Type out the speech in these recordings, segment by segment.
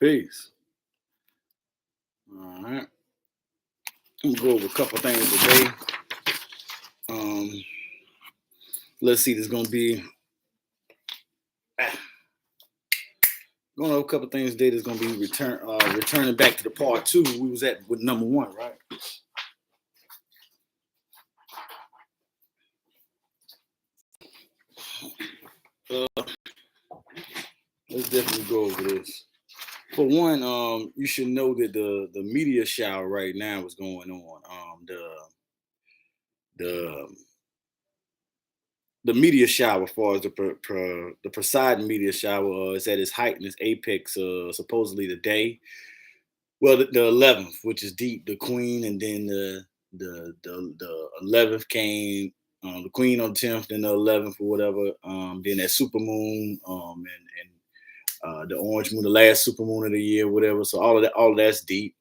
Peace. All right. I'm gonna go over a couple things today. Let's see. There's gonna be going over a couple things today. There's gonna be returning back to the part 2. We was at with number 1, right? Let's definitely go over this. For one, you should know that the media shower right now is going on. The media shower, as far as the Poseidon media shower, is at its height and its apex, supposedly today. Well, the 11th, which is deep, the Queen, and then the 11th came. The Queen on the 10th, then the 11th or whatever. Then that super moon, and the orange moon, the last super moon of the year, whatever. So all of that's deep.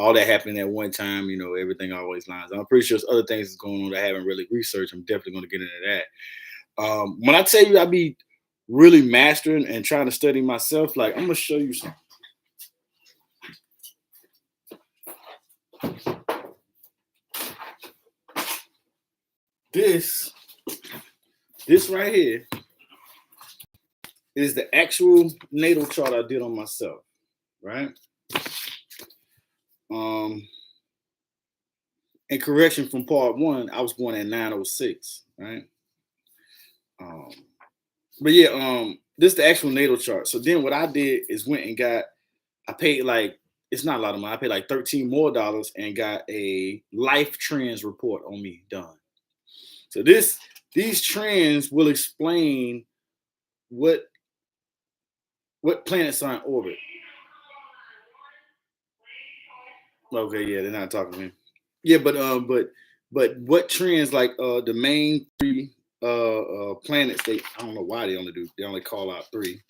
All that happening at one time, everything always lines. I'm pretty sure there's other things that's going on that I haven't really researched. I'm definitely going to get into that. When I tell you I be really mastering and trying to study myself, like I'm gonna show you something. This right here is the actual natal chart I did on myself, right? And correction from part 1, I was born at 906, right? But yeah, this is the actual natal chart. So then what I did is went and I paid it's not a lot of money. I paid like $13 more and got a life trends report on me done. So these trends will explain what planets are in orbit. Okay, yeah, they're not talking to me. Yeah, but what trends, like the main 3 planets, I don't know why they only call out 3.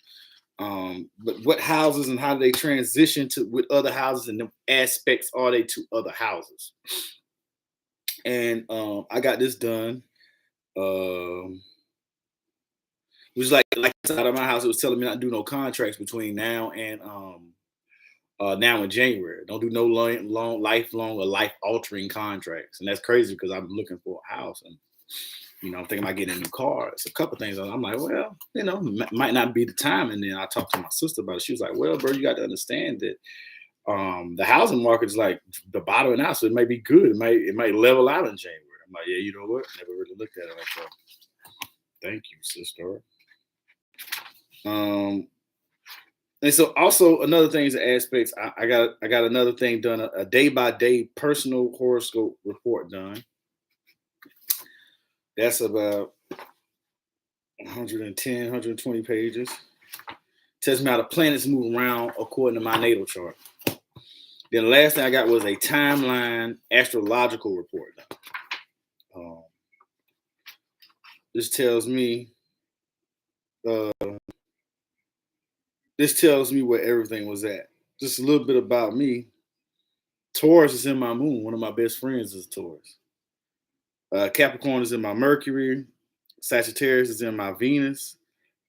But what houses and how do they transition to with other houses, and the aspects are they to other houses? And I got this done. It was like inside of my house, it was telling me not to do no contracts between now and now in January. Don't do no lifelong or life altering contracts. And that's crazy because I'm looking for a house, and I'm thinking about getting a new car. It's a couple things. I'm like, well, might not be the time. And then I talked to my sister about it. She was like, well, bro, you got to understand that the housing market is like the bottoming out, so it might be good. It might level out in January. I'm like, yeah, you know what? Never really looked at it like that. Thank you, sister. And so also another thing is the aspects. I got another thing done, a day-by-day personal horoscope report done. That's about 110, 120 pages. Tells me how the planets move around according to my natal chart. Then the last thing I got was a timeline astrological report done. This tells me where everything was at. Just a little bit about me. Taurus is in my moon. One of my best friends is Taurus. Capricorn is in my Mercury. Sagittarius is in my Venus.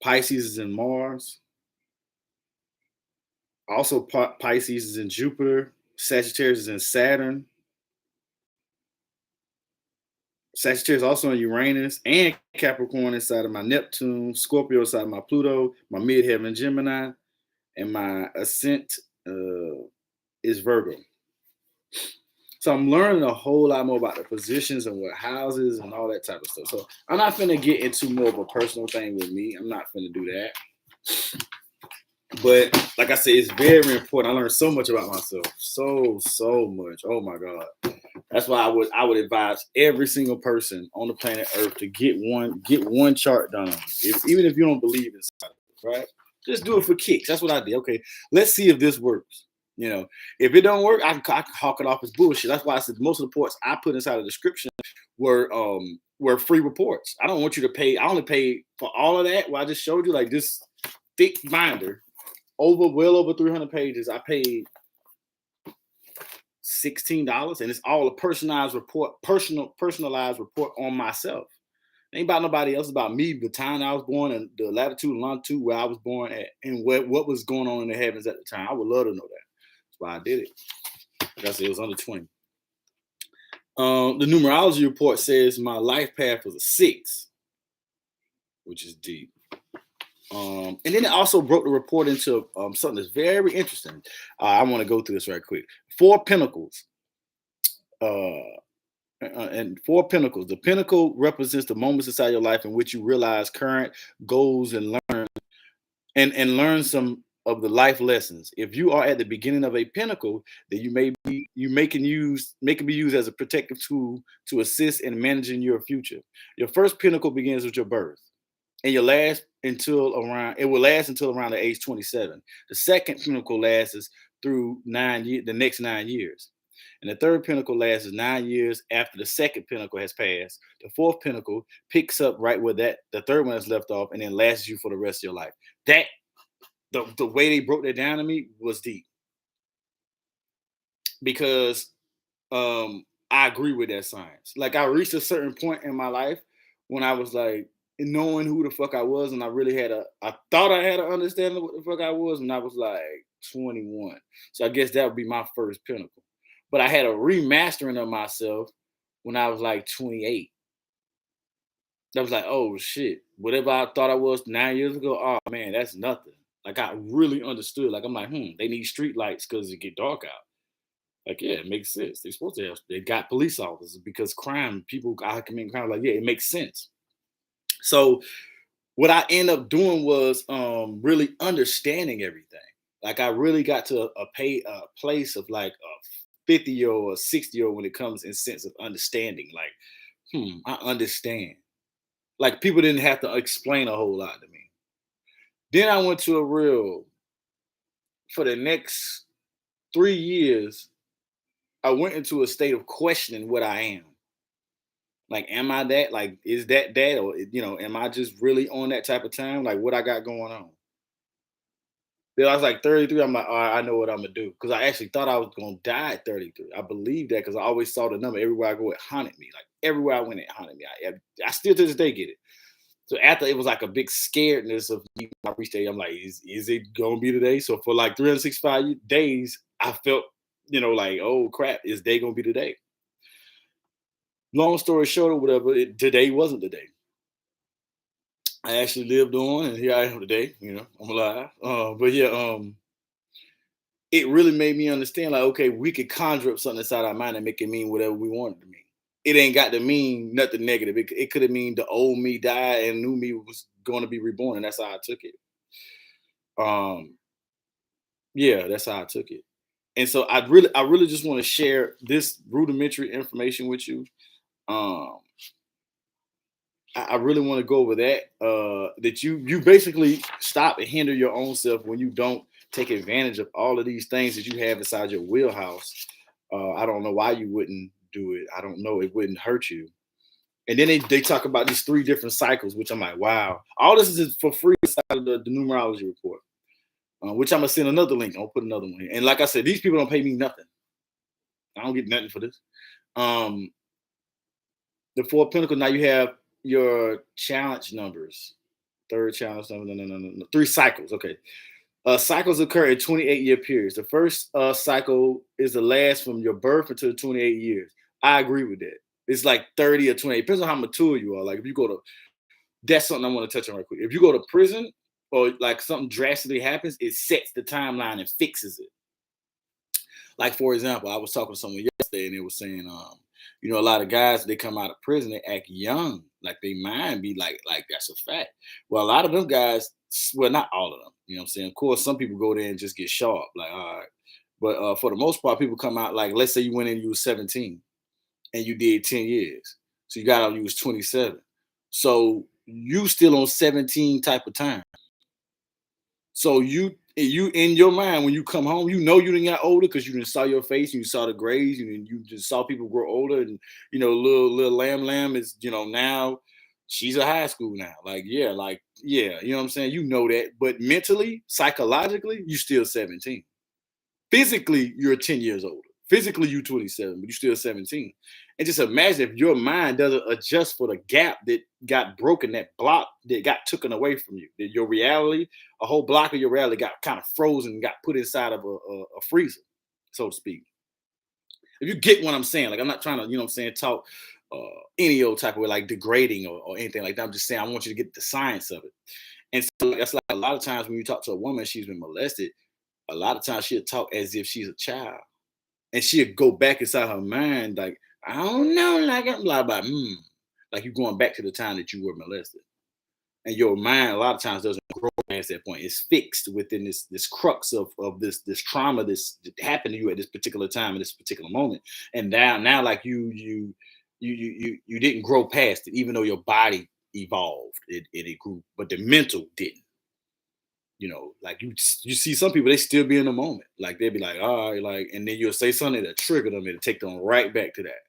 Pisces is in Mars. Also, Pisces is in Jupiter. Sagittarius is in Saturn. Sagittarius also in Uranus, and Capricorn inside of my Neptune. Scorpio inside of my Pluto. My midheaven Gemini. And my ascent is Virgo. So I'm learning a whole lot more about the positions and what houses and all that type of stuff. So I'm not finna get into more of a personal thing with me. I'm not finna do that. But like I said, it's very important. I learned so much about myself. So much. Oh my God. That's why I would advise every single person on the planet Earth to get one chart done. Even if you don't believe in it, right? Just do it for kicks. That's what I did. Okay, let's see if this works. If it don't work, I can hawk it off as bullshit. That's why I said most of the reports I put inside the description were free reports. I don't want you to pay. I only paid for all of that. What I just showed you, like this thick binder, well over 300 pages. I paid $16, and it's all a personalized report on myself. Ain't about nobody else. It's about me, the time I was born, and the latitude and longitude where I was born at, and what was going on in the heavens at the time. I would love to know that. That's why I did it. Like I said, it was under 20. The numerology report says my life path was a 6, which is deep. And then it also broke the report into something that's very interesting. I want to go through this right quick. 4 Pentacles. And 4 Pentacles. The Pentacle represents the moments inside your life in which you realize current goals and learn some of the life lessons. If you are at the beginning of a Pentacle, then you can be used as a protective tool to assist in managing your future. Your first Pentacle begins with your birth, and will last until around the age 27. The second Pentacle lasts through the next 9 years. And the third Pentacle lasts 9 years after the second Pentacle has passed. The fourth Pentacle picks up right where the third one has left off, and then lasts you for the rest of your life. That the way they broke that down to me was deep, because I agree with that science. Like, I reached a certain point in my life when I was like knowing who the fuck I was, and I thought I had an understanding of what the fuck I was when I was like 21. So I guess that would be my first Pinnacle. But I had a remastering of myself when I was like 28. I was like, oh shit, whatever I thought I was 9 years ago, oh man, that's nothing. Like, I really understood. Like, I'm like, they need street lights because it get dark out. Like, yeah, it makes sense. They're supposed to have. They got police officers because people committing crime. Like, yeah, it makes sense. So what I end up doing was really understanding everything. Like, I really got to a place of like a 50-year-old or 60-year-old when it comes in sense of understanding. Like, I understand. Like, people didn't have to explain a whole lot to me. Then I went to for the next 3 years, I went into a state of questioning what I am. Like, am I that? Like, is that? Or, am I just really on that type of time? Like, what I got going on? Then I was like 33. I'm like, all right, I know what I'm gonna do. Because I actually thought I was gonna die at 33. I believe that because I always saw the number everywhere I go. It haunted me. Like, everywhere I went, it haunted me. I still to this day get it. So after, it was like a big scaredness of me. I reached there. I'm like, is it gonna be today? So for like 365 days, I felt, like, oh crap, is day gonna be today? Long story short, or whatever, today wasn't the day. I actually lived on, and here I am today. I'm alive. But yeah, it really made me understand, like, okay, we could conjure up something inside our mind and make it mean whatever we want it to mean. It ain't got to mean nothing negative. It could have mean the old me died and new me was going to be reborn, and that's how I took it. Yeah, that's how I took it. And so I really just want to share this rudimentary information with you. Um, I really want to go over that. That you basically stop and hinder your own self when you don't take advantage of all of these things that you have inside your wheelhouse. I don't know why you wouldn't do it. I don't know. It wouldn't hurt you. And then they talk about these 3 different cycles, which I'm like, wow. All this is for free inside of the numerology report, which I'm going to send another link. I'll put another one here. And like I said, these people don't pay me nothing. I don't get nothing for this. The 4 Pentacles, now you have your challenge numbers. Third challenge number, no. 3 cycles, okay. Cycles occur in 28-year periods. The first cycle is the last from your birth until the 28 years. I agree with that. It's like 30 or 28. Depends on how mature you are. Like, if you go to, that's something I want to touch on right quick. If you go to prison or like something drastically happens, it sets the timeline and fixes it. Like, for example, I was talking to someone yesterday and they were saying, a lot of guys, they come out of prison, they act young, like they mind be like that's a fact. Well, a lot of them guys, well, not all of them, you know what I'm saying? Of course, some people go there and just get sharp, like, all right. But for the most part, people come out, like, let's say you went in, you was 17 and you did 10 years. So you got out, you was 27. So you still on 17 type of time. So you in your mind, when you come home, you didn't get older because you didn't saw your face and you saw the grays and you just saw people grow older. And little lamb is, now she's a high school now. Like, yeah, you know what I'm saying? You know that. But mentally, psychologically, you still 17. Physically, you're 10 years older. Physically, you're 27, but you're still 17. And just imagine if your mind doesn't adjust for the gap that got broken, that block that got taken away from you. That your reality, a whole block of your reality got kind of frozen and got put inside of a freezer, so to speak. If you get what I'm saying, like I'm not trying to, you know what I'm saying, talk any old type of way, like degrading or anything like that. I'm just saying I want you to get the science of it. And so that's like a lot of times when you talk to a woman, she's been molested, a lot of times she'll talk as if she's a child. And she'll go back inside her mind, like, I don't know, like I'm like, like you're going back to the time that you were molested. And your mind a lot of times doesn't grow past that point. It's fixed within this crux of this trauma that happened to you at this particular time, at this particular moment. And now like you didn't grow past it, even though your body evolved, it grew, but the mental didn't. Like you see some people, they still be in the moment. Like they'll be like, all right, like, and then you'll say something that trigger them and take them right back to that.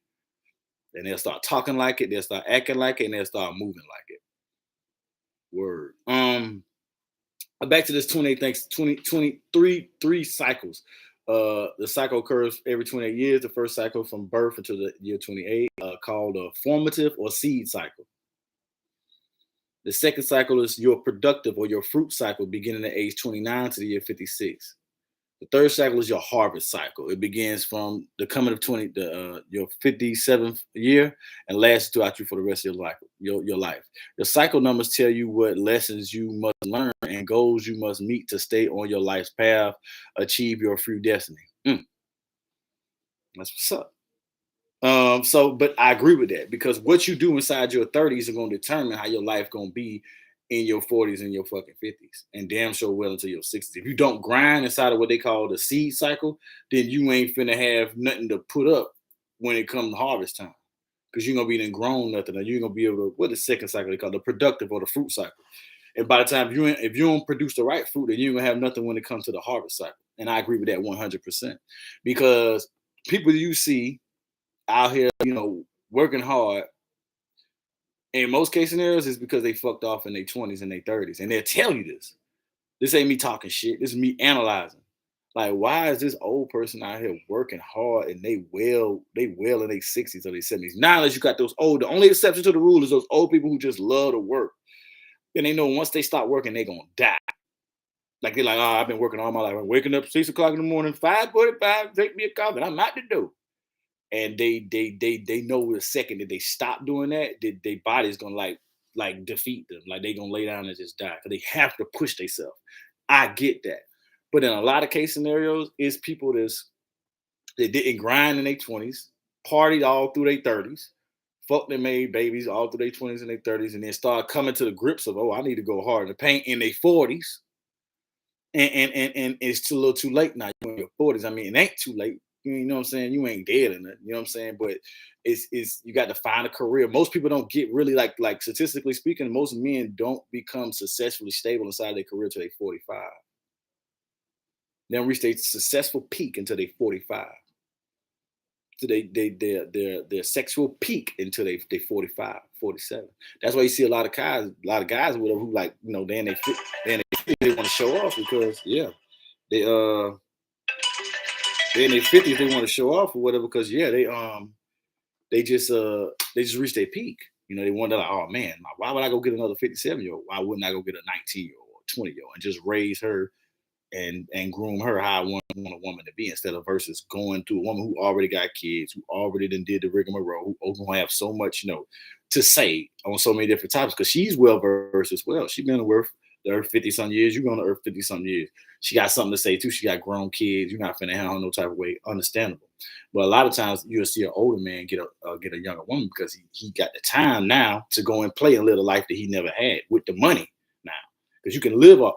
And they'll start talking like it, they'll start acting like it, and they'll start moving like it. Word. Back to this 28 things, 23 cycles. The cycle occurs every 28 years. The first cycle from birth until the year 28, called a formative or seed cycle. The second cycle is your productive or your fruit cycle, beginning at age 29 to the year 56. The third cycle is your harvest cycle. It begins from the coming of your 57th year and lasts throughout you for the rest of your life. Your life. Your cycle numbers tell you what lessons you must learn and goals you must meet to stay on your life's path, achieve your free destiny. That's what's up. But I agree with that because what you do inside your 30s are going to determine how your life going to be in your 40s and your fucking 50s, and damn sure well into your 60s. If you don't grind inside of what they call the seed cycle, then you ain't finna have nothing to put up when it comes harvest time, because you're gonna be then grown nothing, or you're gonna be able to, what the second cycle they call the productive or the fruit cycle. And by the time if you don't produce the right fruit, then you're gonna have nothing when it comes to the harvest cycle. And I agree with that 100%, because people you see out here, working hard, in most case scenarios, is because they fucked off in their 20s and their 30s. And they'll tell you this. This ain't me talking shit. This is me analyzing. Like, why is this old person out here working hard and they well in their 60s or their 70s? Now, unless you got those old, the only exception to the rule is those old people who just love to work. And they know once they stop working, they're gonna die. Like they're like, oh, I've been working all my life. I'm waking up 6 o'clock in the morning, 5:45, take me a coffee, and I'm out the door. And they know the second that they stop doing that, their body's gonna like defeat them. Like they gonna lay down and just die because they have to push themselves. I get that. But in a lot of case scenarios, it's people that didn't grind in their 20s, partied all through their 30s, fucked and made babies all through their 20s and their 30s, and then start coming to the grips of, oh, I need to go hard in the paint in their 40s. And it's too little too late now. You're in your 40s. I mean, it ain't too late. You know what I'm saying? You ain't dead in it. You know what I'm saying? But it's you got to find a career. Most people don't get really like statistically speaking, most men don't become successfully stable inside their career till they 45. They don't reach their successful peak until they 45. So their sexual peak until they 45, 47. That's why you see a lot of guys with them who, like, they in they want to show off because they they're in their 50s, they want to show off or whatever, because they just reached their peak. They wonder like, oh man, why would I go get another 57-year-old? Why wouldn't I go get a 19-year-old or 20-year-old and just raise her and groom her how I want a woman to be, instead of versus going to a woman who already got kids, who already did the rigmarole, who gonna have so much, to say on so many different topics, because she's well versed as well. She's been on the earth 50 some years. You're going to earth 50 some years. She got something to say too. She got grown kids. You're not finna handle no type of way. Understandable. But a lot of times you'll see an older man get a younger woman because he got the time now to go and play and live a life that he never had with the money now. Because you can live a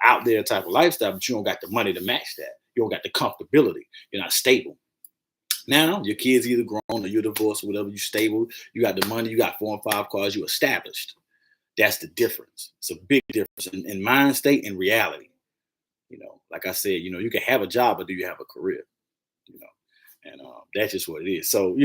out there type of lifestyle, but you don't got the money to match that. You don't got the comfortability. You're not stable. Now your kids either grown or you're divorced or whatever. You stable. You got the money. You got 4 and 5 cars. You established. That's the difference. It's a big difference in mind state and reality. Like I said, you can have a job, but do you have a career? And that's just what it is. So,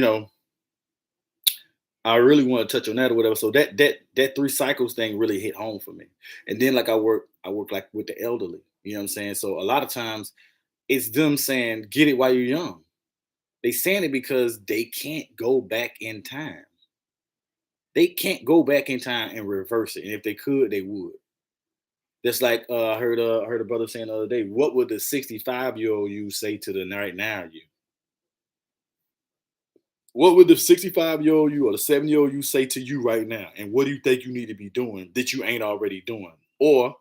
I really want to touch on that or whatever. So that 3 cycles thing really hit home for me. And then like I work like with the elderly. You know what I'm saying? So a lot of times it's them saying, get it while you're young. They saying it because they can't go back in time. They can't go back in time and reverse it. And if they could, they would. That's like I heard a brother saying the other day, what would the 65-year-old you say to the right now you? What would the 65-year-old you or the 70-year-old you say to you right now? And what do you think you need to be doing that you ain't already doing? Or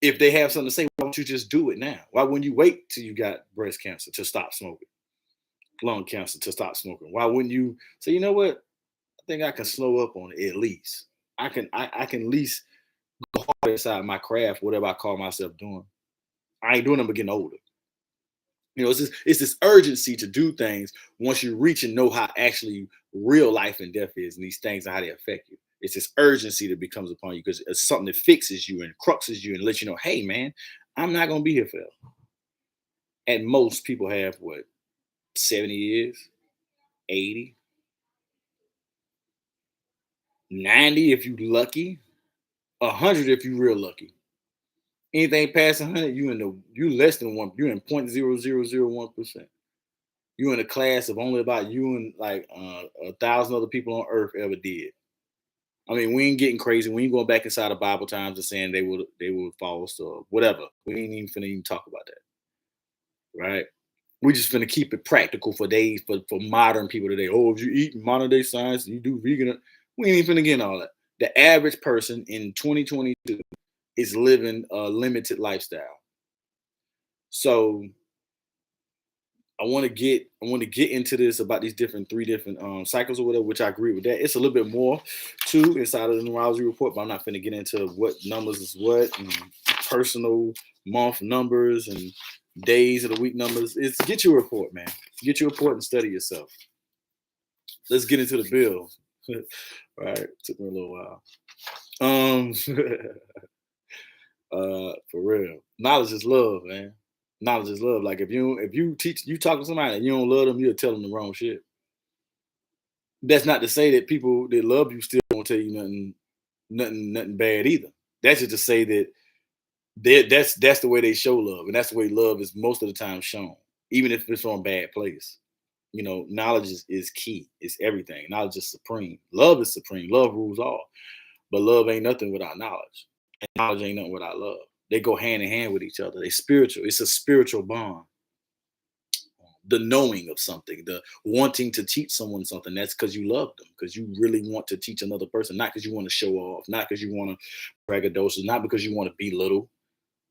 if they have something to say, why don't you just do it now? Why wouldn't you wait till you got breast cancer to stop smoking, lung cancer to stop smoking? Why wouldn't you say, you know what? I think I can slow up on it at least. I can at least go hard inside my craft, whatever I call myself doing. I ain't doing them but getting older. It's this urgency to do things once you reach and know how actually real life and death is and these things and how they affect you. It's this urgency that becomes upon you because it's something that fixes you and cruxes you and lets you know, hey man, I'm not gonna be here forever. At most, people have what, 70 years, 80, 90 if you lucky, 100 if you real lucky. Anything past 100, you less than one. You in 0.0001%. You in a class of only about you and like 1,000 other people on earth ever did. I mean, we ain't getting crazy. We ain't going back inside of Bible times and saying they would follow us or whatever. We ain't even finna even talk about that, right? We just finna keep it practical for days for modern people today. Oh, if you eat modern day science, you do vegan. We ain't even finna get all that. The average person in 2022 is living a limited lifestyle. So I want to get into this about these three different cycles or whatever, which I agree with that. It's a little bit more too inside of the numerology report, but I'm not going to get into what numbers is what and personal month numbers and days of the week numbers. It's get your report, man. Get your report and study yourself. Let's get into the bill. All right, took me a little while. For real, knowledge is love, man. Knowledge is love. Like if you talk to somebody and you don't love them, you'll tell them the wrong shit. That's not to say that people that love you still won't tell you nothing bad either. That's just to say that that's the way they show love, and that's the way love is most of the time shown, even if it's from a bad place. Knowledge is key. It's everything. Knowledge is supreme. Love is supreme. Love rules all. But love ain't nothing without knowledge. And knowledge ain't nothing without love. They go hand in hand with each other. They spiritual. It's a spiritual bond. The knowing of something, the wanting to teach someone something, that's because you love them, because you really want to teach another person, not because you want to show off, not because you want to braggadocious, not because you want to belittle.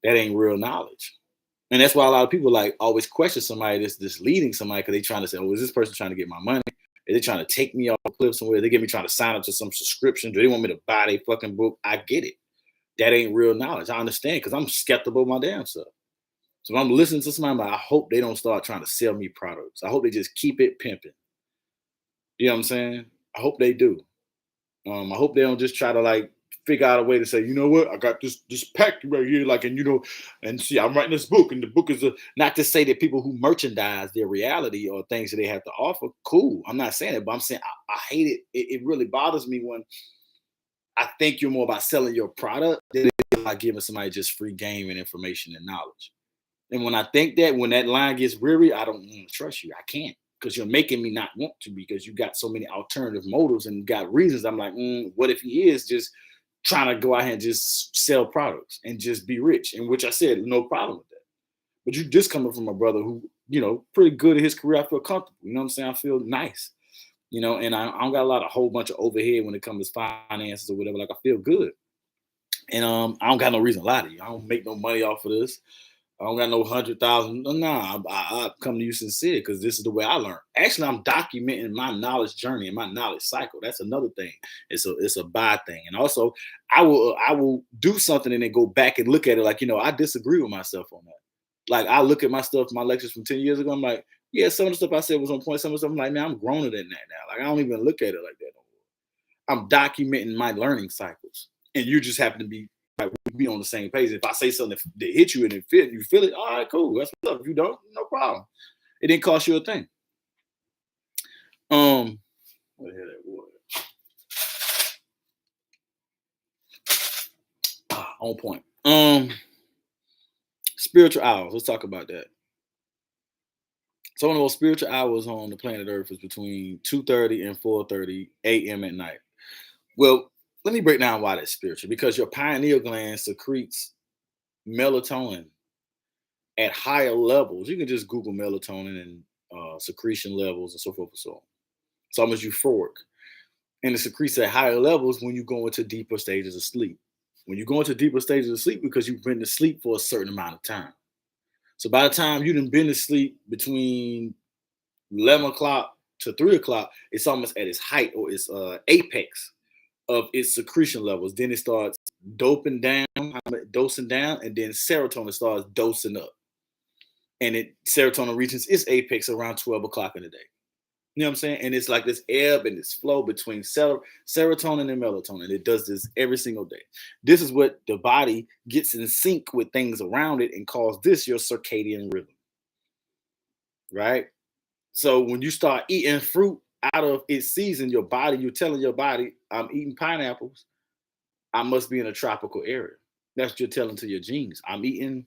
That ain't real knowledge. And that's why a lot of people like always question somebody that's leading somebody because they trying to say, oh, is this person trying to get my money? Are they trying to take me off a cliff somewhere? They get me trying to sign up to some subscription. Do they want me to buy their fucking book? I get it. That ain't real knowledge. I understand because I'm skeptical of my damn self. So if I'm listening to somebody, I hope they don't start trying to sell me products. I hope they just keep it pimping. You know what I'm saying? I hope they do. I hope they don't just try to like figure out a way to say, you know what, I got this pack right here, like, and see, I'm writing this book, and the book is not to say that people who merchandise their reality or things that they have to offer, cool. I'm not saying it, but I'm saying I hate it. It really bothers me when I think you're more about selling your product than about giving somebody just free game and information and knowledge. And when I think that, when that line gets weary, I don't want to trust you. I can't, because you're making me not want to, because you got so many alternative motives and got reasons. I'm like, what if he is just trying to go out here and just sell products and just be rich? And which I said, no problem with that. But you just coming from a brother who, pretty good at his career. I feel comfortable. You know what I'm saying? I feel nice. And I don't got a whole bunch of overhead when it comes to finances or whatever. Like, I feel good. And I don't got no reason to lie to you. I don't make no money off of this. I don't got no 100,000. Nah, I come to you sincere because this is the way I learn. Actually, I'm documenting my knowledge journey and my knowledge cycle. That's another thing. It's a buy thing. And also, I will do something and then go back and look at it like, I disagree with myself on that. Like, I look at my stuff, my lectures from 10 years ago. I'm like, yeah, some of the stuff I said was on point. Some of the stuff I'm like, man, I'm growner than that now. Like, I don't even look at it like that no more. I'm documenting my learning cycles. And you just happen to be we on the same page. If I say something that hit you and you feel it, all right, cool. That's what's up. If you don't, no problem. It didn't cost you a thing. What the hell that was? On point. Spiritual hours. Let's talk about that. Some of the most spiritual hours on the planet Earth is between 2:30 and 4:30 a.m. at night. Well, let me break down why that's spiritual. Because your pineal gland secretes melatonin at higher levels. You can just Google melatonin and secretion levels and so forth and so on. It's almost euphoric. And it secretes at higher levels when you go into deeper stages of sleep. When you go into deeper stages of sleep, because you've been to sleep for a certain amount of time. So by the time you've been to sleep between 11 o'clock to 3 o'clock, it's almost at its height or its apex of its secretion levels. Then it starts dosing down, and then serotonin starts dosing up. And serotonin reaches its apex around 12 o'clock in the day. You know what I'm saying? And it's like this ebb and this flow between serotonin and melatonin. It does this every single day. This is what the body gets in sync with things around it and calls this your circadian rhythm, right? So when you start eating fruit out of its season, you're telling your body, I'm eating pineapples, I must be in a tropical area. That's what you're telling to your genes. I'm eating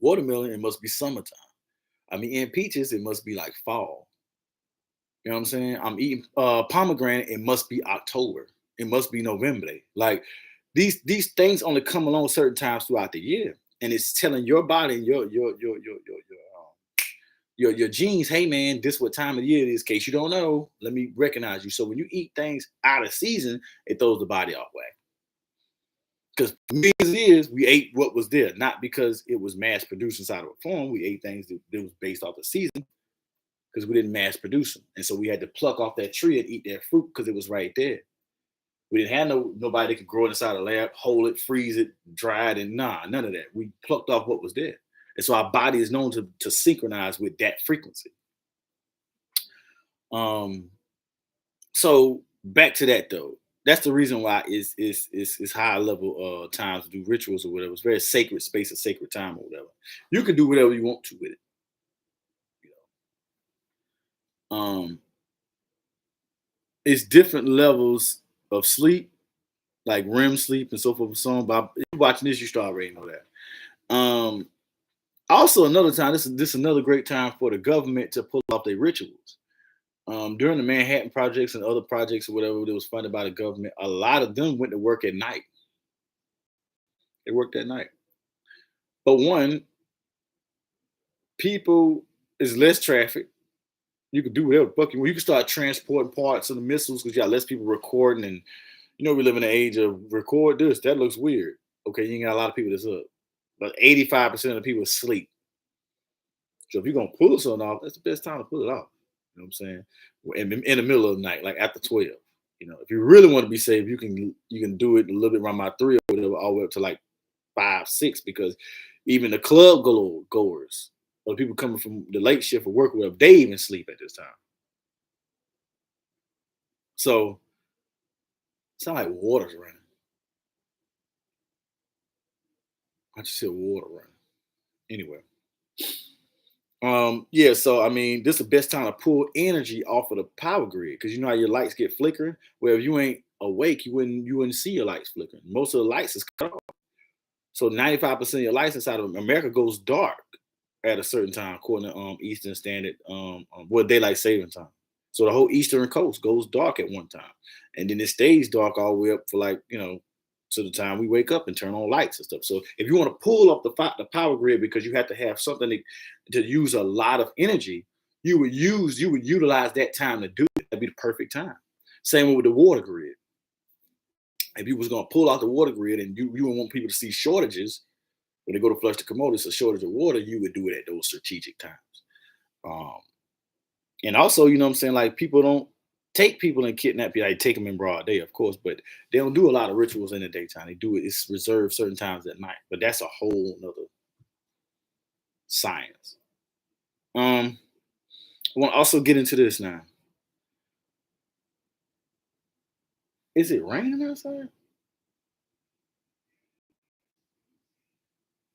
watermelon, it must be summertime. I'm eating peaches, it must be like fall. You know what I'm saying? I'm eating pomegranate, it must be October. It must be November. Like these things only come along certain times throughout the year. And it's telling your body and your genes, hey man, this what time of year it is. In case you don't know, let me recognize you. So when you eat things out of season, it throws the body off whack. Because millions of years we ate what was there, not because it was mass produced inside of a form. We ate things that was based off the season because we didn't mass produce them, and so we had to pluck off that tree and eat that fruit because it was right there. We didn't have nobody that could grow it inside a lab, hold it, freeze it, dry it, and none of that. We plucked off what was there. And so our body is known to synchronize with that frequency. So back to that though. That's the reason why it's high level times to do rituals or whatever. It's very sacred space, a sacred time or whatever. You can do whatever you want to with it. You know? It's different levels of sleep, like REM sleep and so forth and so on. But if you're watching this, you should already know that. Also, another time, this is another great time for the government to pull off their rituals. During the Manhattan projects and other projects or whatever that was funded by the government, a lot of them went to work at night. They worked at night. But one, people is less traffic. You can do whatever fucking. You can start transporting parts of the missiles because you got less people recording, and we live in an age of record this. That looks weird. Okay, you ain't got a lot of people that's up, but 85% of the people sleep. So if you're gonna pull something off, that's the best time to pull it off. You know what I'm saying? In the middle of the night, like after 12. If you really want to be safe, you can do it a little bit around my 3 or whatever, all the way up to like 5, 6, because even the club goers or people coming from the late shift or work or whatever, they even sleep at this time. So it's not like water's running. I just said water running. Anyway. Yeah, so I mean, this is the best time to pull energy off of the power grid because you know how your lights get flickering. Well, if you ain't awake, you wouldn't see your lights flickering. Most of the lights is cut off. So 95% of your lights inside of America goes dark at a certain time, according to Eastern Standard, daylight saving time. So the whole eastern coast goes dark at one time, and then it stays dark all the way up for to the time we wake up and turn on lights and stuff. So if you want to pull up the power grid because you have to have something to use a lot of energy, you would utilize that time to do it. That'd be the perfect time. Same with the water grid. If you was gonna pull out the water grid and you don't want people to see shortages when they go to flush the commode, it's a shortage of water, you would do it at those strategic times. And also, you know what I'm saying, like people don't take people and kidnap you. They take them in broad day, of course, but they don't do a lot of rituals in the daytime. They do it, it's reserved certain times at night, but that's a whole nother science. I want to also get into this now. Is it raining outside?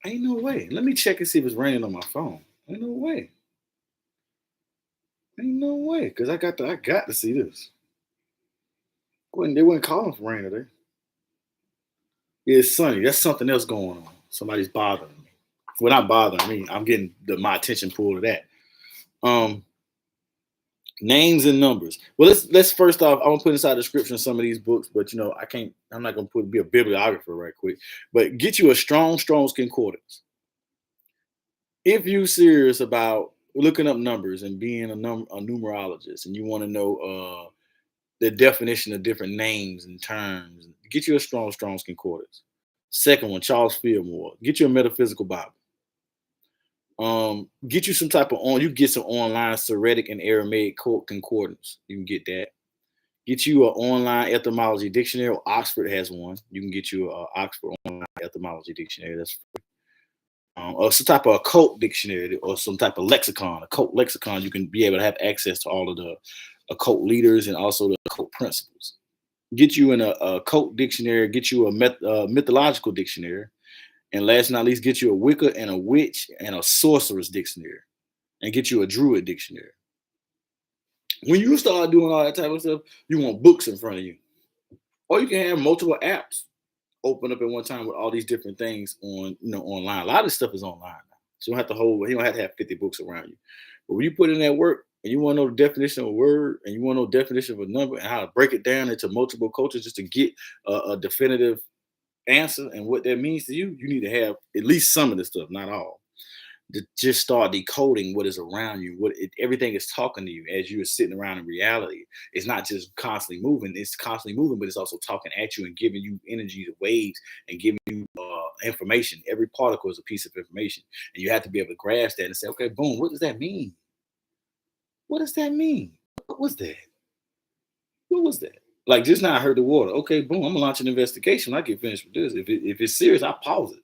Ain't no way. Let me check and see if it's raining on my phone. Ain't no way. Ain't no way. Cause I got to see this. They weren't calling for rain today. Yeah, it's sunny. That's something else going on. Somebody's bothering me. Well, not bothering me. I'm getting my attention pulled to that. Names and numbers. Well, let's first off, I'm gonna put inside the description of some of these books, but I'm not gonna be a bibliographer right quick. But get you a Strong's Concordance. If you're serious about looking up numbers and being a numerologist, and you want to know the definition of different names and terms, get you a Strong's Concordance. Second one, Charles Fillmore. Get you a metaphysical Bible. Get you some type of you get some online Syriac and Aramaic concordance. You can get that. Get you an online etymology dictionary. Oxford has one. You can get you an Oxford online etymology dictionary. That's or some type of occult dictionary or some type of lexicon, occult lexicon. You can be able to have access to all of the occult leaders and also the occult principles. Get you in a occult dictionary. Get you a mythological dictionary. And last but not least, get you a Wicca and a witch and a sorcerer's dictionary. And get you a druid dictionary. When you start doing all that type of stuff, you want books in front of you. Or you can have multiple apps open up at one time with all these different things on, online. A lot of this stuff is online now. So you don't have to have 50 books around you. But when you put in that work and you want to know the definition of a word and you want to know the definition of a number and how to break it down into multiple cultures just to get a definitive answer and what that means to you, you need to have at least some of this stuff, not all. To just start decoding what is around you, everything is talking to you as you are sitting around in reality. It's not just constantly moving; it's constantly moving, but it's also talking at you and giving you energy, the waves, and giving you information. Every particle is a piece of information, and you have to be able to grasp that and say, "Okay, boom, what does that mean? What does that mean? What was that? What was that?" Like just now, I heard the water. Okay, boom, I'm gonna launch an investigation. When I get finished with this. If it's serious, I pause it.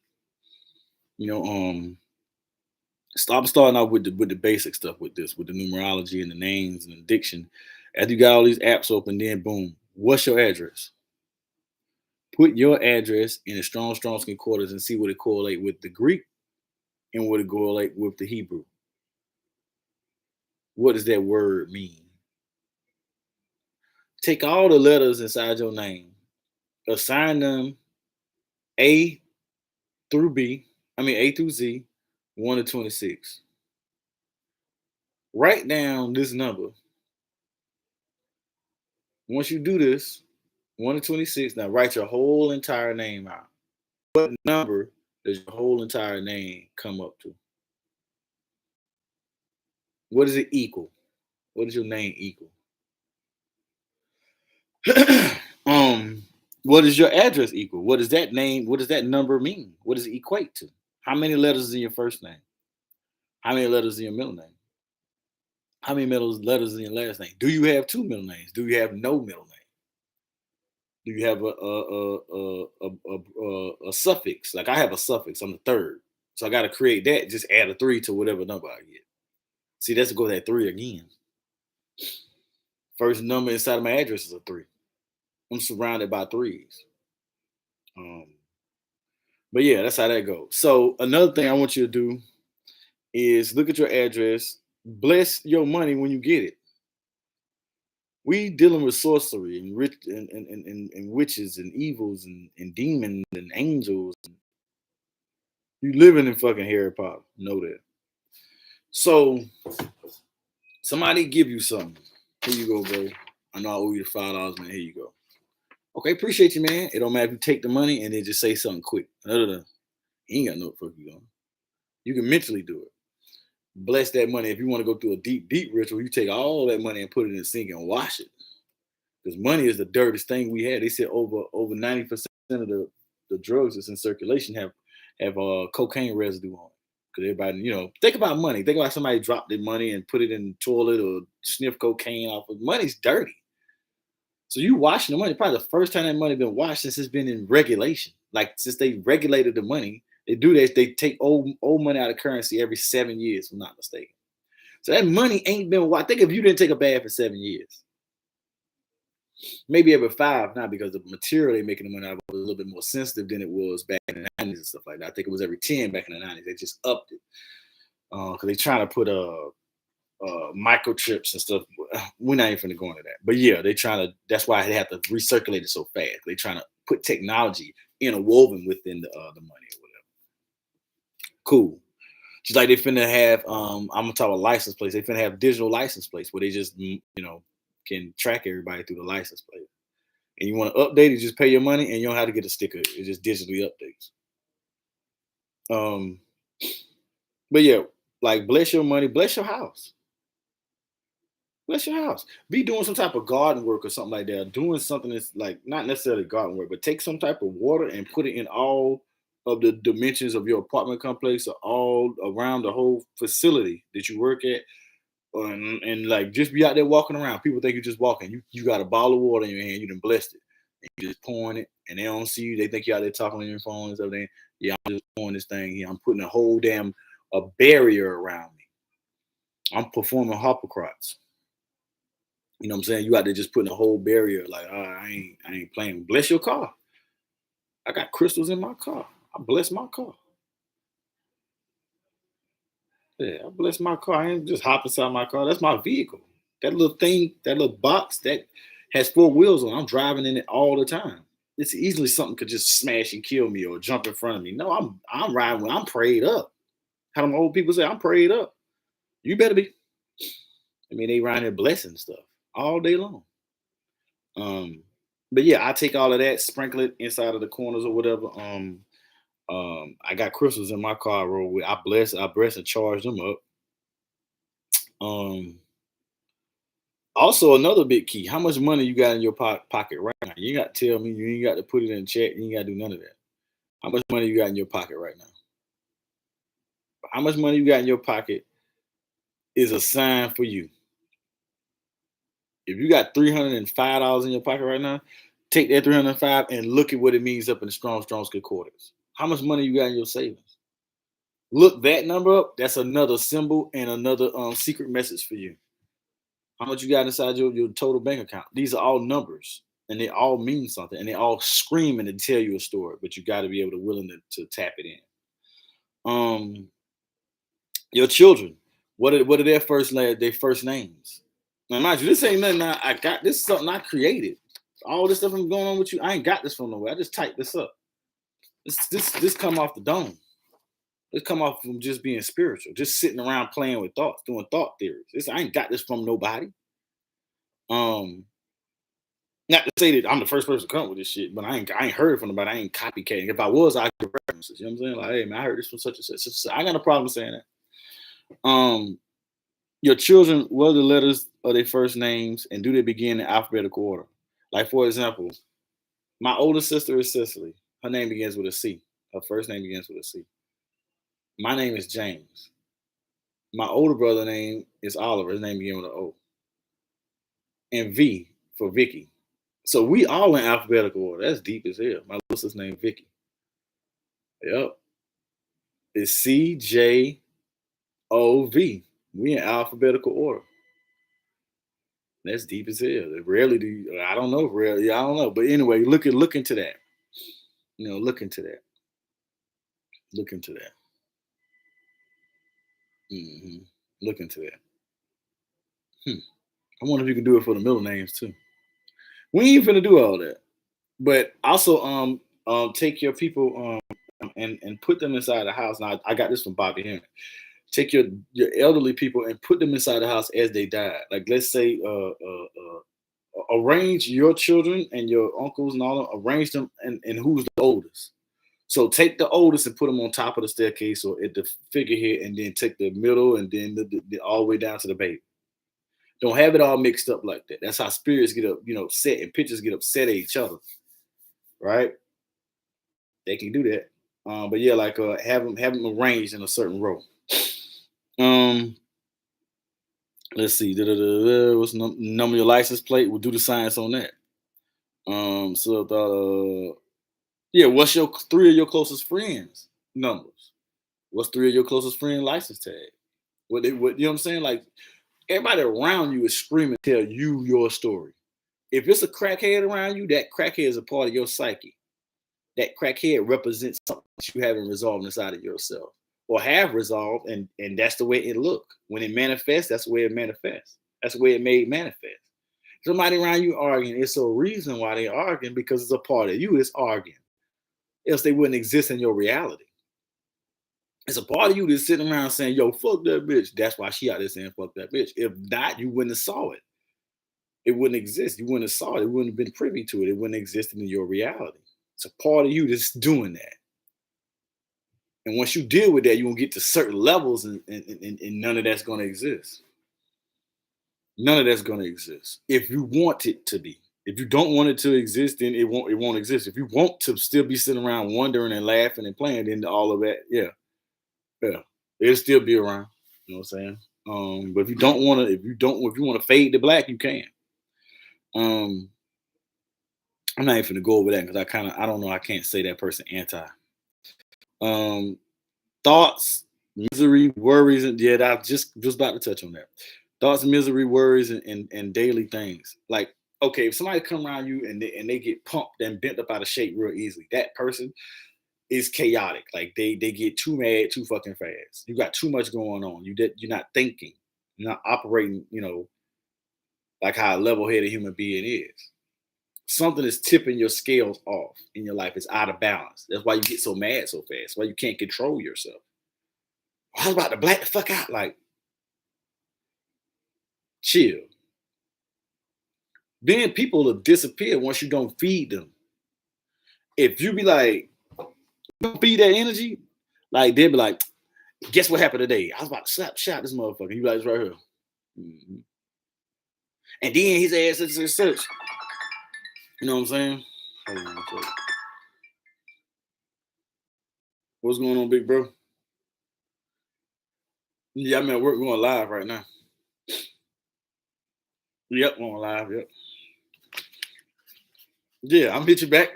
Stop starting out with the basic stuff with this, with the numerology and the names and addiction. After you got all these apps open, then boom, what's your address? Put your address in a Strong's Concordance and see what it correlate with the Greek and what it correlate with the Hebrew. What does that word mean? Take all the letters inside your name, assign them A through A through Z, 1 to 26. Write down this number. Once you do this, 1 to 26, now write your whole entire name out. What number does your whole entire name come up to? What does it equal? What does your name equal? What does your address equal? What does that number mean? What does it equate to? How many letters is in your first name? How many letters in your middle name? How many letters in your last name? Do you have two middle names? Do you have no middle name? Do you have a suffix? Like I have a suffix. I'm the third, so I got to create that. Just add a 3 to whatever number I get. See, that's to go that 3 again. First number inside of my address is a 3. I'm surrounded by 3s. But yeah, that's how that goes. So another thing I want you to do is look at your address. Bless your money when you get it. We dealing with sorcery and witches and evils and demons and angels. You living in fucking Harry Potter. Know that. So somebody give you something. Here you go, bro. I know I owe you the $5, man. Here you go. Okay, appreciate you, man. It don't matter if you take the money and then just say something quick. You ain't got no fuck you doing. You can mentally do it. Bless that money. If you want to go through a deep, deep ritual, you take all that money and put it in the sink and wash it. Because money is the dirtiest thing we had. They said over 90% of the drugs that's in circulation have cocaine residue on it. Because everybody, think about money. Think about somebody dropped their money and put it in the toilet or sniff cocaine off. Money's dirty. So you washing the money. Probably the first time that money been washed since it's been in regulation. Like since they regulated the money, they do that. They take old money out of currency every 7 years, if I'm not mistaken. So that money ain't been washed. Think if you didn't take a bath for 7 years. Maybe every 5 now because the material they're making the money out of was a little bit more sensitive than it was back in the 90s and stuff like that. I think it was every 10 back in the 90s. They just upped it because they're trying to put microchips and stuff. We're not even going to go into that. But yeah, that's why they have to recirculate it so fast. They're trying to put technology interwoven within the money or whatever. Cool. Just like they finna have, I'm gonna talk about license plates. They finna have digital license plates where they just, can track everybody through the license plate. And you want to update it, just pay your money, and you don't have to get a sticker. It just digitally updates. Um, but yeah, like bless your money, bless your house. Bless your house. Be doing some type of garden work or something like that. Doing something that's like not necessarily garden work, but take some type of water and put it in all of the dimensions of your apartment complex or all around the whole facility that you work at. And like just be out there walking around. People think you're just walking. You got a bottle of water in your hand, you done blessed it. And you just pouring it, and they don't see you. They think you're out there talking on your phone and everything. Yeah, I'm just pouring this thing here. I'm putting a whole damn a barrier around me. I'm performing Hippocrates. You know what I'm saying? You out there just putting a whole barrier, like, I ain't playing. Bless your car. I got crystals in my car. I bless my car. Yeah, I bless my car. I ain't just hop inside my car. That's my vehicle. That little thing, that little box that has four wheels on. I'm driving in it all the time. It's easily something could just smash and kill me or jump in front of me. No, I'm riding when I'm prayed up. How them old people say, I'm prayed up. You better be. I mean, they around here blessing stuff all day long. But yeah, I take all of that, sprinkle it inside of the corners or whatever. I got crystals in my car I roll with. I bless and charge them up. Um, Also another big key: how much money you got in your pocket right now? You got to tell me. You ain't got to put it in a check. You ain't got to do none of that. How much money you got in your pocket right now? How much money you got in your pocket is a sign for you. If you got $305 in your pocket right now, take that 305 and look at what it means up in the Strong's Concordance. How much money you got in your savings? Look that number up. That's another symbol and another secret message for you. How much you got inside your total bank account? These are all numbers, and they all mean something, and they all screaming to tell you a story. But you got to be able to willing to tap it in. Your children. What are their first names? Now, mind you, this ain't nothing I got. This is something I created. All this stuff I'm going on with you, I ain't got this from nowhere. I just typed this up. This come off the dome. This come off from just being spiritual, just sitting around playing with thoughts, doing thought theories. I ain't got this from nobody. Um, Not to say that I'm the first person to come with this shit, but I ain't heard it from nobody. I ain't copycatting. If I was, I could references. You know what I'm saying? Like, hey man, I heard this from such and such. I got no problem saying that. Your children, what are the letters of their first names, and do they begin in alphabetical order? Like for example, my older sister is Cicely. Her name begins with a C. Her first name begins with a C. My name is James. My older brother name is Oliver. His name begins with an O. And V for Vicky. So we all in alphabetical order. That's deep as hell. My little sister's name Vicky. Yep. It's CJOV. We in alphabetical order. That's deep as hell. Rarely do you, I don't know. Rarely, I don't know. But anyway, look into that. Look into that. Look into that. hmm Look into that. I wonder if you can do it for the middle names too. We ain't finna do all that. But also, take your people and put them inside the house. Now, I got this from Bobby Henry. Take your elderly people and put them inside the house as they died. Like let's say, arrange your children and your uncles and all them. Arrange them and who's the oldest. So take the oldest and put them on top of the staircase or at the figurehead, and then take the middle and then the all the way down to the baby. Don't have it all mixed up like that. That's how spirits get up, upset, and pictures get upset at each other, right? They can do that. But yeah, like have them arranged in a certain row. Um, let's see. What's the number of your license plate? We'll do the science on that. Yeah, what's your three of your closest friends numbers? What's three of your closest friend license tag? What you know what I'm saying? Like everybody around you is screaming, tell you your story. If it's a crackhead around you, that crackhead is a part of your psyche. That crackhead represents something that you haven't resolved inside of yourself or have resolved, and that's the way it look. When it manifests, that's the way it manifests. That's the way it made manifest. Somebody around you arguing, it's a reason why they arguing, because it's a part of you is arguing. Else they wouldn't exist in your reality. It's a part of you that's sitting around saying, yo, fuck that bitch. That's why she out there saying fuck that bitch. If not, you wouldn't have saw it. It wouldn't exist. You wouldn't have saw it. It wouldn't have been privy to it. It wouldn't exist in your reality. It's a part of you that's doing that. And once you deal with that, you're gonna get to certain levels, and none of that's gonna exist. None of that's gonna exist. If you want it to be. If you don't want it to exist, then it won't exist. If you want to still be sitting around wondering and laughing and playing, then all of that, yeah. It'll still be around. You know what I'm saying? But if you don't want to, if you want to fade to black, you can. Um, I'm not even gonna go over that because I don't know, I can't say that person anti. Um, Thoughts, misery, worries, and yeah, I just about to touch on that. Thoughts, misery, worries, and daily things. Like, okay, if somebody come around you and they get pumped and bent up out of shape real easily, that person is chaotic. Like they get too mad too fucking fast. You got too much going on. You're not thinking. You're not operating. Like how a level-headed human being is. Something is tipping your scales off in your life. It's out of balance. That's why you get so mad so fast. Why you can't control yourself. I was about to black the fuck out. Like, chill. Then people will disappear once you don't feed them. If you be like, don't feed that energy, like they'll be like, guess what happened today? I was about to slap shot this motherfucker. You like, it's right here. Mm-hmm. And then his ass such. You know what I'm saying? Hold on, what's going on, big bro? Yeah, I'm at work going live right now. Yep, going live. Yep. Yeah, I'm hit you back.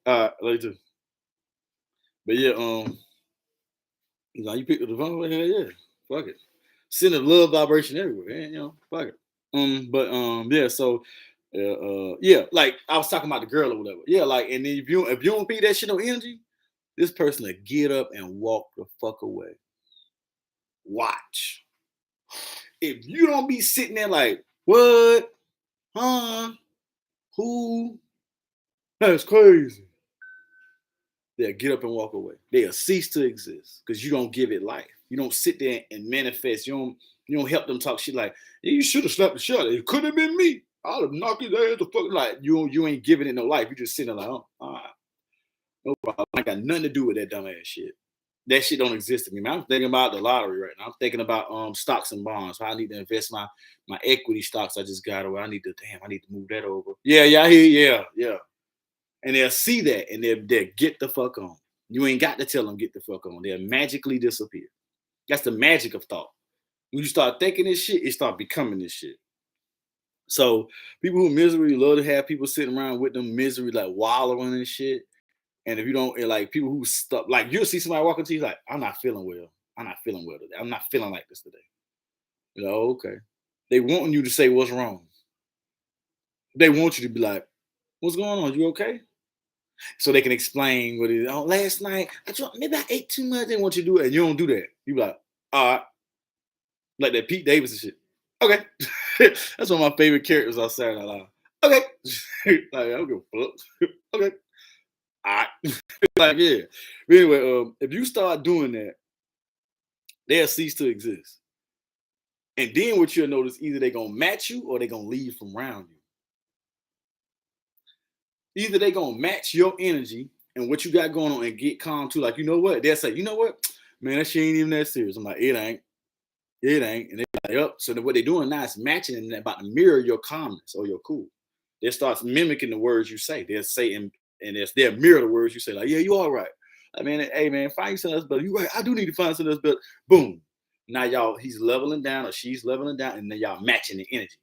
All right, later. But yeah, you picked up the phone. Hell yeah, fuck it. Send a love vibration everywhere, man. Fuck it. Yeah. So, yeah, like I was talking about the girl or whatever. Yeah, like, and then if you don't feed that shit no energy, this person will get up and walk the fuck away. Watch. If you don't be sitting there like, what? Huh? Who? That's crazy. They'll get up and walk away. They'll cease to exist because you don't give it life. You don't sit there and manifest. You don't help them talk shit like, yeah, you should have slapped the shot. It could have been me. I'd have knocked his ass the fuck. Like you ain't giving it no life. You just sitting there like, oh, all right, no problem. I got nothing to do with that dumbass shit. That shit don't exist to me, man. I'm thinking about the lottery right now. I'm thinking about stocks and bonds. How I need to invest my equity stocks I just got away. I need to move that over. Yeah, I hear you. Yeah. And they'll see that and they'll get the fuck on. You ain't got to tell them get the fuck on. They'll magically disappear. That's the magic of thought. When you start thinking this shit, it start becoming this shit. So people who misery love to have people sitting around with them misery, like wallowing and shit. And if you don't, like people who stuff, like you'll see somebody walking to you like, I'm not feeling well. I'm not feeling well today. I'm not feeling like this today. You're like, oh, okay. They want you to say what's wrong. They want you to be like, what's going on? You okay? So they can explain what it is. Oh, last night maybe I ate too much. They want you to do it, and you don't do that. You be like, all right, like that Pete Davidson shit. Okay, that's one of my favorite characters on Saturday Night Live. Okay, like I don't give a fuck. Okay, all right, like yeah. But anyway, if you start doing that, they'll cease to exist. And then what you'll notice, either they're gonna match you or they're gonna leave from around you. Either they're gonna match your energy and what you got going on and get calm too. Like, you know what? They'll say, you know what? Man, that shit ain't even that serious. I'm like, it ain't. It ain't. And they're like, yep. So what they're doing now is matching and they're about to mirror your calmness or your cool. They start mimicking the words you say. They'll say and they'll mirror the words you say. Like, yeah, you all right. I mean, hey man, find something else better. You right. I do need to find something else better. Boom. Now he's leveling down or she's leveling down, and then y'all matching the energy.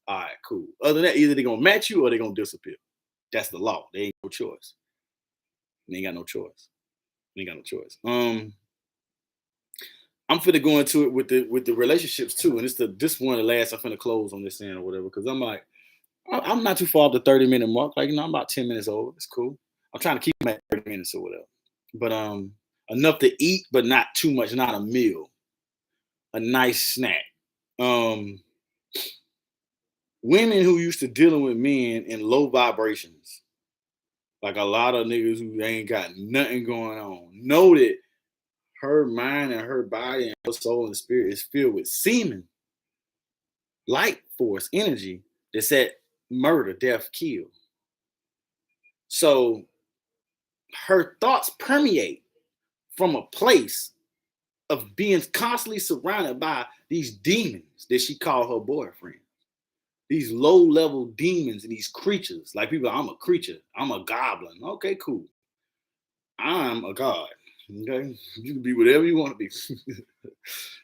All right, cool. Other than that, either they're gonna match you or they're gonna disappear. That's the law. They ain't no choice. They ain't got no choice. They ain't got no choice. I'm finna go into it with the relationships too, and this one of the last I'm finna close on this end or whatever, because I'm like, I'm not too far off the 30-minute mark. Like, I'm about 10 minutes over. It's cool. I'm trying to keep them at 30 minutes or whatever. But enough to eat, but not too much, not a meal. A nice snack. Women who used to dealing with men in low vibrations, Like a lot of niggas who ain't got nothing going on know that her mind and her body and her soul and spirit is filled with semen, light force, energy that said murder, death, kill. So her thoughts permeate from a place of being constantly surrounded by these demons that she called her boyfriend. These low-level demons and these creatures. Like people, I'm a creature. I'm a goblin. Okay, cool. I'm a god. Okay, you can be whatever you want to be.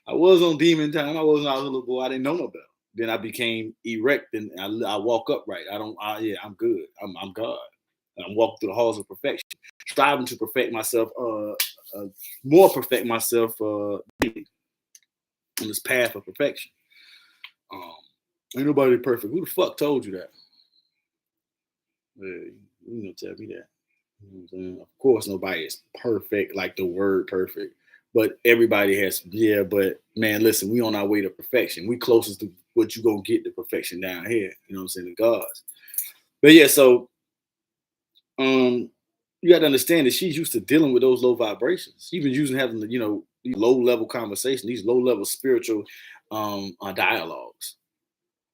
I was on demon time. I was when I was a little boy. I didn't know no better. Then I became erect and I walk upright. Yeah, I'm good. I'm God. I'm walking through the halls of perfection, striving to perfect myself, more perfect myself daily on this path of perfection. Ain't nobody perfect. Who the fuck told you that? Yeah, you know, tell me that. Of course, nobody is perfect, like the word perfect. But everybody has, yeah. But man, listen, we on our way to perfection. We closest to what you gonna get to perfection down here. You know what I'm saying? The gods. But yeah, so you got to understand that she's used to dealing with those low vibrations. She's been using having these low level conversations, these low level spiritual dialogues.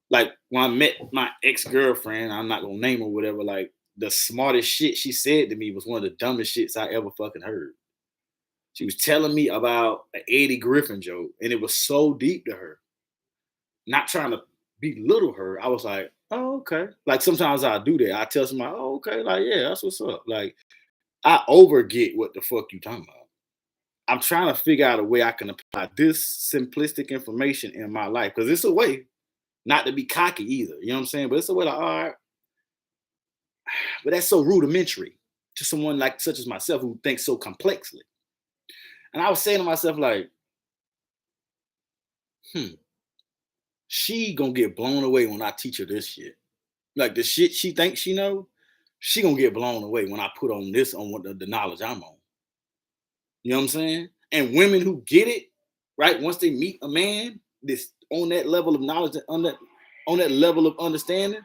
Like when I met my ex girlfriend, I'm not gonna name her, whatever. Like the smartest shit she said to me was one of the dumbest shits I ever fucking heard. She was telling me about an Eddie Griffin joke, and it was so deep to her. Not trying to belittle her, I was like, "Oh, okay." Like sometimes I do that. I tell somebody, "Oh, okay," like, "Yeah, that's what's up." Like I overget what the fuck you talking about. I'm trying to figure out a way I can apply this simplistic information in my life because it's a way not to be cocky either. You know what I'm saying? But it's a way like, all right, but that's so rudimentary to someone like such as myself who thinks so complexly. And I was saying to myself, like, she gonna get blown away when I teach her this shit. Like the shit she thinks she know, she gonna get blown away when I put on this on what the knowledge I'm on. You know what I'm saying? And women who get it, right, once they meet a man that's on that level of knowledge and on that level of understanding,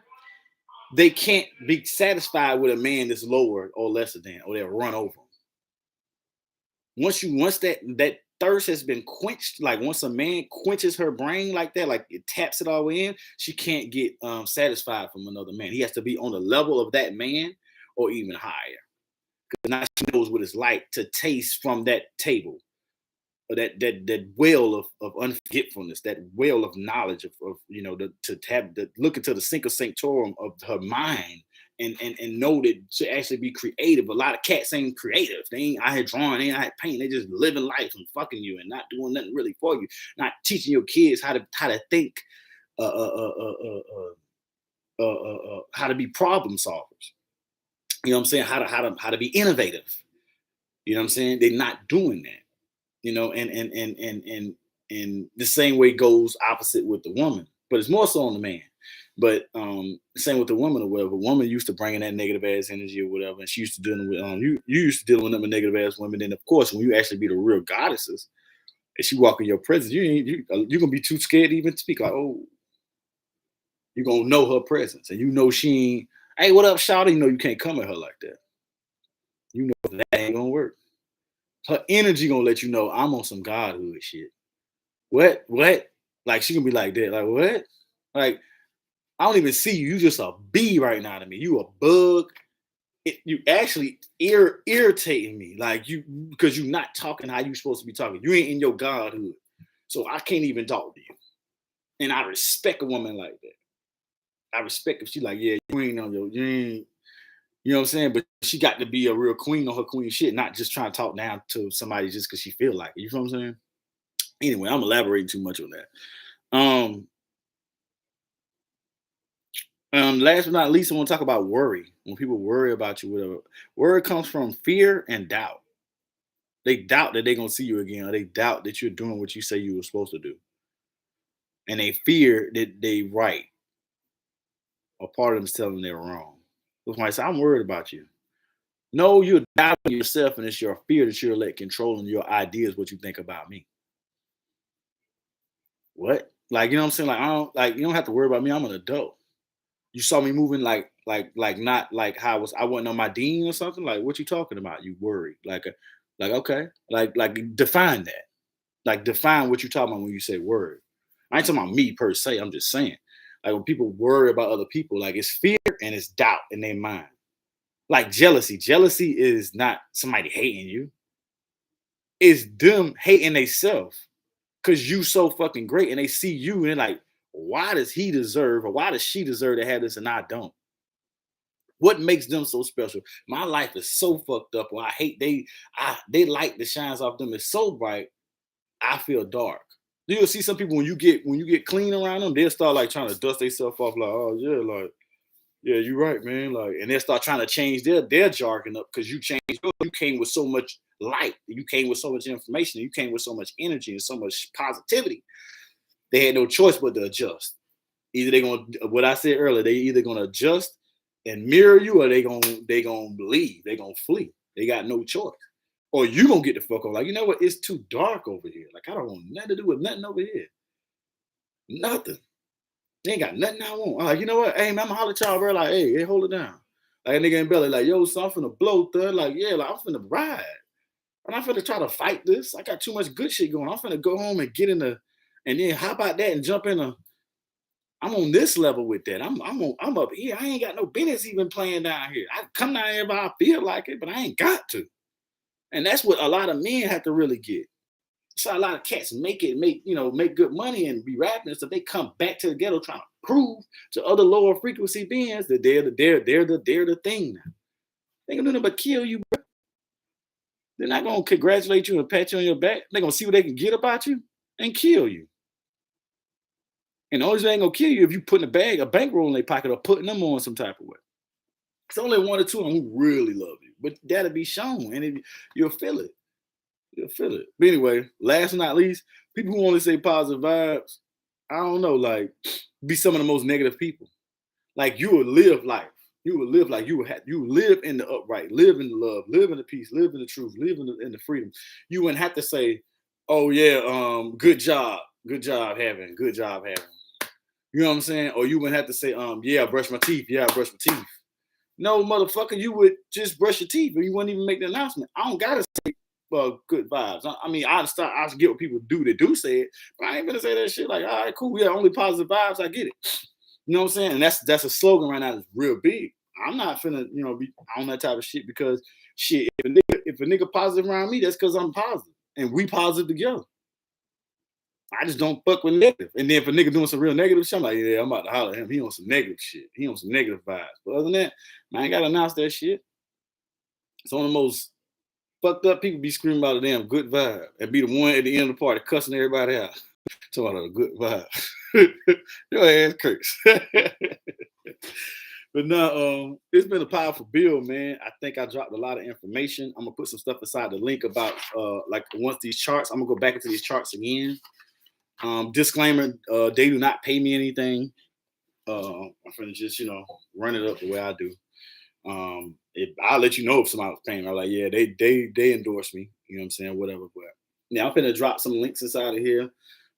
they can't be satisfied with a man that's lower or lesser than, or they'll run over them. Once that thirst has been quenched, like once a man quenches her brain like that, like it taps it all in, she can't get satisfied from another man. He has to be on the level of that man or even higher. Because now she knows what it's like to taste from that table, or that well of unforgetfulness, that well of knowledge of to have the look into the sink of sanctorum of her mind and know that to actually be creative. A lot of cats ain't creative. They ain't out here drawing, they ain't out here painting. They just living life and fucking you and not doing nothing really for you. Not teaching your kids how to think, how to be problem solvers. You know what I'm saying? How to be innovative. You know what I'm saying? They're not doing that. And the same way goes opposite with the woman, but it's more so on the man. But same with the woman or whatever. Woman used to bringing that negative ass energy or whatever, and she used to dealing with you used to dealing with them with negative ass women. Then of course, when you actually be the real goddesses, and she walk in your presence, you're gonna be too scared to even speak. Like, oh, you're gonna know her presence, and she ain't. Hey, what up, shawty? You know you can't come at her like that. You know that ain't gonna work. Her energy gonna let you know I'm on some godhood shit. What? Like she gonna be like that. Like what? Like I don't even see you. You just a bee right now to me. You a bug. You actually irritating me. Like you because you're not talking how you supposed to be talking. You ain't in your godhood. So I can't even talk to you. And I respect a woman like that. I respect if she like, yeah, you ain't, you know what I'm saying? But she got to be a real queen on her queen shit, not just trying to talk down to somebody just because she feel like it. You know what I'm saying? Anyway, I'm elaborating too much on that. Last but not least, I want to talk about worry. When people worry about you, whatever. Worry comes from fear and doubt. They doubt that they're gonna see you again, or they doubt that you're doing what you say you were supposed to do. And they fear that they right. Or part of them is telling them they're wrong. So somebody say, I'm worried about you. No, you're doubting yourself, and it's your fear that you're let controlling your ideas, what you think about me. What? Like, you know what I'm saying? Like, I don't like you don't have to worry about me. I'm an adult. You saw me moving like Like not like how I wasn't on my dean or something. Like, what you talking about? You worried? Like okay, like define that. Like define what you talking about when you say worried. I ain't talking about me per se. I'm just saying, like when people worry about other people, like it's fear and it's doubt in their mind. Like jealousy. Jealousy is not somebody hating you. It's them hating themselves because you so fucking great and they see you and they're like, why does he deserve or why does she deserve to have this and I don't? What makes them so special? My life is so fucked up. Or I hate they light that shines off them is so bright. I feel dark. You'll see some people when you get clean around them, they'll start like trying to dust themselves off, like, oh yeah, like, yeah, you're right, man. Like, and they'll start trying to change their jargon up because you changed. You came with so much light, you came with so much information, you came with so much energy and so much positivity. They had no choice but to adjust. Either they're gonna, what I said earlier, they either gonna adjust and mirror you, or they gonna leave, they gonna flee. They got no choice. Or you gonna get the fuck on. Like, you know what? It's too dark over here. Like, I don't want nothing to do with nothing over here. Nothing. They ain't got nothing I want. Like, you know what? Hey, man, I'm gonna holler at y'all, bro. Like, hey, hold it down. Like, a nigga in belly, like, yo, so I'm finna blow, thug. Like, yeah, like, I'm finna ride. And I'm finna try to fight this. I got too much good shit going. I'm finna go home and get in the, and then how about that and jump in a, I'm on this level with that. I'm up here. I ain't got no business even playing down here. I come down here if I feel like it, but I ain't got to. And that's what a lot of men have to really get. So a lot of cats make good money and be rapping, so they come back to the ghetto trying to prove to other lower frequency beings that they're the thing now. They ain't gonna do nothing but kill you, bro. They're not gonna congratulate you and pat you on your back. They're gonna see what they can get about you and kill you. And the only thing they ain't gonna kill you if you putting a bankroll in their pocket or putting them on some type of way. It's only one or two of them who really love you, but that'll be shown, and you'll feel it. You'll feel it. But anyway, last but not least, people who only say positive vibes, I don't know, like, be some of the most negative people. Like, you will live life. You will live like you live in the upright, live in the love, live in the peace, live in the truth, live in the freedom. You wouldn't have to say, oh yeah, good job, having, good job having. You know what I'm saying? Or you wouldn't have to say, yeah, I brush my teeth. Yeah, I brush my teeth. No, motherfucker, you would just brush your teeth, or you wouldn't even make the announcement. I don't gotta say good vibes. I mean, I get what people do. They do say it, but I ain't gonna say that shit. Like, all right, cool, yeah, only positive vibes. I get it. You know what I'm saying? And that's a slogan right now that's real big. I'm not finna, be on that type of shit because shit. If a nigga positive around me, that's because I'm positive, and we positive together. I just don't fuck with negative. And then if a nigga doing some real negative shit, I'm like, yeah, I'm about to holler at him. He on some negative shit. He on some negative vibes. But other than that, I ain't gotta announce that shit. It's one of the most fucked up people be screaming about a damn good vibe and be the one at the end of the party cussing everybody out. Talking about a good vibe. Your ass curse. But no, it's been a powerful build, man. I think I dropped a lot of information. I'm gonna put some stuff inside the link about like once these charts. I'm gonna go back into these charts again. Disclaimer: they do not pay me anything. I'm gonna just run it up the way I do. I'll let you know if somebody's paying. I'm like, yeah, they endorse me. You know what I'm saying? Whatever. But yeah, I'm gonna drop some links inside of here.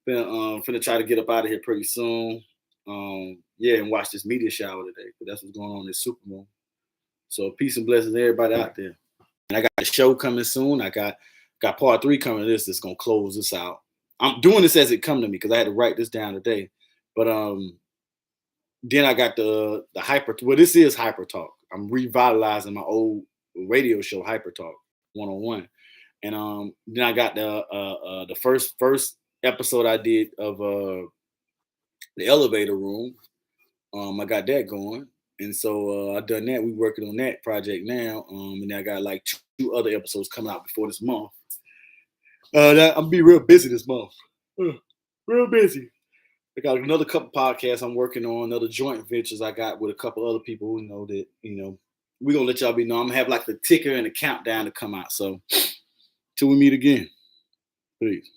Finna try to get up out of here pretty soon. Yeah, and watch this media shower today. But that's what's going on this Super Bowl. So peace and blessings to everybody out there. And I got a show coming soon. I got part 3 coming to this that's gonna close this out. I'm doing this as it come to me because I had to write this down today. But then I got the hyper. Well, this is Hyper Talk. I'm revitalizing my old radio show, Hyper Talk 101. And then I got the first episode I did of the Elevator Room. I got that going, and so I done that. We working on that project now. And I got like 2 other episodes coming out before this month. I'm gonna be real busy this month. Real busy. I got another couple podcasts I'm working on, other joint ventures I got with a couple other people who know that, we're gonna let y'all be know. I'm gonna have like the ticker and the countdown to come out. So till we meet again. Peace.